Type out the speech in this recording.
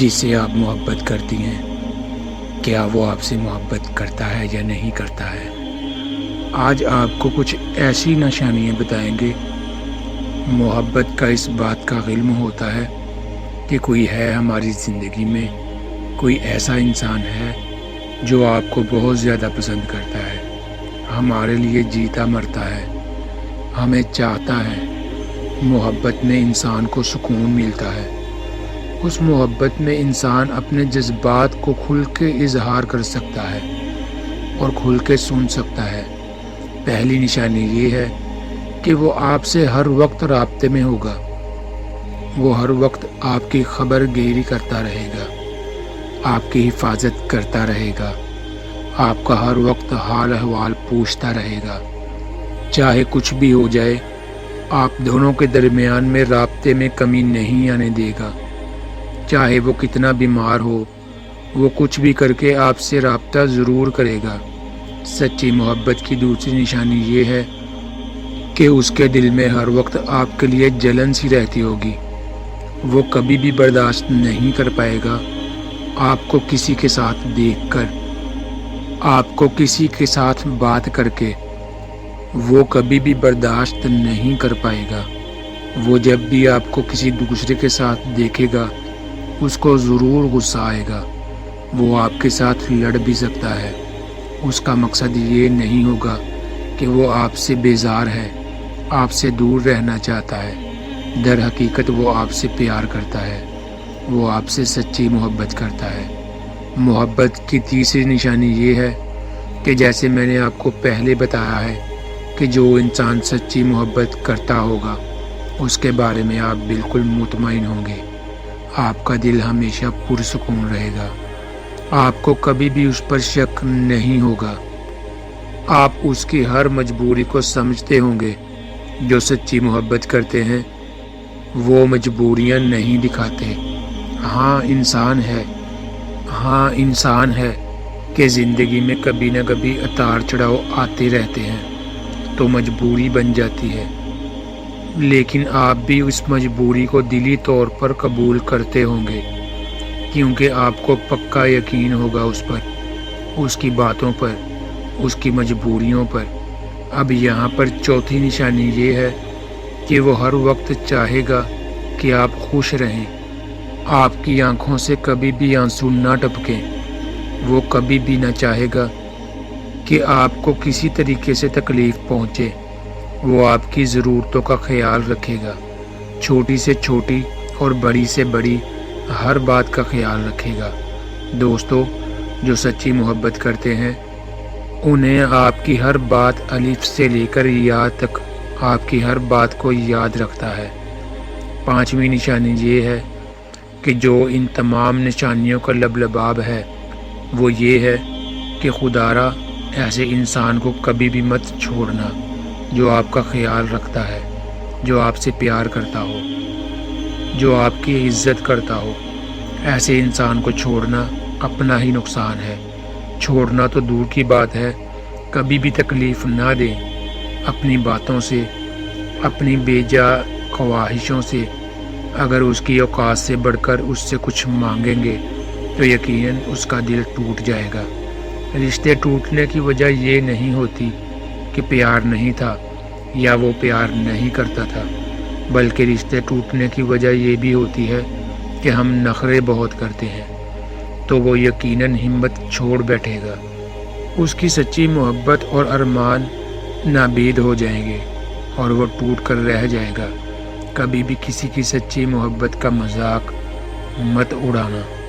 جس سے آپ محبت کرتی ہیں، کیا وہ آپ سے محبت کرتا ہے یا نہیں کرتا ہے؟ آج آپ کو کچھ ایسی نشانیاں بتائیں گے۔ محبت کا اس بات کا علم ہوتا ہے کہ کوئی ہے ہماری زندگی میں، کوئی ایسا انسان ہے جو آپ کو بہت زیادہ پسند کرتا ہے، ہمارے لیے جیتا مرتا ہے، ہمیں چاہتا ہے۔ محبت میں انسان کو سکون ملتا ہے۔ اس محبت میں انسان اپنے جذبات کو کھل کے اظہار کر سکتا ہے اور کھل کے سن سکتا ہے۔ پہلی نشانی یہ ہے کہ وہ آپ سے ہر وقت رابطے میں ہوگا۔ وہ ہر وقت آپ کی خبر گیری کرتا رہے گا، آپ کی حفاظت کرتا رہے گا، آپ کا ہر وقت حال احوال پوچھتا رہے گا۔ چاہے کچھ بھی ہو جائے، آپ دونوں کے درمیان میں رابطے میں کمی نہیں آنے دے گا۔ چاہے وہ کتنا بیمار ہو، وہ کچھ بھی کر کے آپ سے رابطہ ضرور کرے گا۔ سچی محبت کی دوسری نشانی یہ ہے کہ اس کے دل میں ہر وقت آپ کے لیے جلن سی رہتی ہوگی۔ وہ کبھی بھی برداشت نہیں کر پائے گا آپ کو کسی کے ساتھ دیکھ کر، آپ کو کسی کے ساتھ بات کر کے۔ وہ کبھی بھی برداشت نہیں کر پائے گا۔ وہ جب بھی آپ کو کسی دوسرے کے ساتھ دیکھے گا، اس کو ضرور غصہ آئے گا۔ وہ آپ کے ساتھ لڑ بھی سکتا ہے۔ اس کا مقصد یہ نہیں ہوگا کہ وہ آپ سے بیزار ہے، آپ سے دور رہنا چاہتا ہے۔ در حقیقت وہ آپ سے پیار کرتا ہے، وہ آپ سے سچی محبت کرتا ہے۔ محبت کی تیسری نشانی یہ ہے کہ جیسے میں نے آپ کو پہلے بتایا ہے کہ جو انسان سچی محبت کرتا ہوگا اس کے بارے میں آپ بالکل مطمئن ہوں گے۔ آپ کا دل ہمیشہ پرسکون رہے گا، آپ کو کبھی بھی اس پر شک نہیں ہوگا۔ آپ اس کی ہر مجبوری کو سمجھتے ہوں گے۔ جو سچی محبت کرتے ہیں وہ مجبوریاں نہیں دکھاتے۔ ہاں انسان ہے کہ زندگی میں کبھی نہ کبھی اتار چڑھاؤ آتے رہتے ہیں تو مجبوری بن جاتی ہے، لیکن آپ بھی اس مجبوری کو دلی طور پر قبول کرتے ہوں گے، کیونکہ آپ کو پکا یقین ہوگا اس پر، اس کی باتوں پر، اس کی مجبوریوں پر۔ اب یہاں پر چوتھی نشانی یہ ہے کہ وہ ہر وقت چاہے گا کہ آپ خوش رہیں۔ آپ کی آنکھوں سے کبھی بھی آنسو نہ ٹپکیں۔ وہ کبھی بھی نہ چاہے گا کہ آپ کو کسی طریقے سے تکلیف پہنچے۔ وہ آپ کی ضرورتوں کا خیال رکھے گا، چھوٹی سے چھوٹی اور بڑی سے بڑی ہر بات کا خیال رکھے گا۔ دوستو، جو سچی محبت کرتے ہیں انہیں آپ کی ہر بات الف سے لے کر یا تک آپ کی ہر بات کو یاد رکھتا ہے۔ پانچویں نشانی یہ ہے کہ جو ان تمام نشانیوں کا لبلباب ہے وہ یہ ہے کہ خدارا ایسے انسان کو کبھی بھی مت چھوڑنا جو آپ کا خیال رکھتا ہے، جو آپ سے پیار کرتا ہو، جو آپ کی عزت کرتا ہو۔ ایسے انسان کو چھوڑنا اپنا ہی نقصان ہے۔ چھوڑنا تو دور کی بات ہے، کبھی بھی تکلیف نہ دیں اپنی باتوں سے، اپنی بیجا خواہشوں سے۔ اگر اس کی اوقات سے بڑھ کر اس سے کچھ مانگیں گے تو یقیناً اس کا دل ٹوٹ جائے گا۔ رشتے ٹوٹنے کی وجہ یہ نہیں ہوتی کہ پیار نہیں تھا یا وہ پیار نہیں کرتا تھا، بلکہ رشتے ٹوٹنے کی وجہ یہ بھی ہوتی ہے کہ ہم نخرے بہت کرتے ہیں، تو وہ یقیناً ہمت چھوڑ بیٹھے گا۔ اس کی سچی محبت اور ارمان نابید ہو جائیں گے اور وہ ٹوٹ کر رہ جائے گا۔ کبھی بھی کسی کی سچی محبت کا مذاق مت اڑانا۔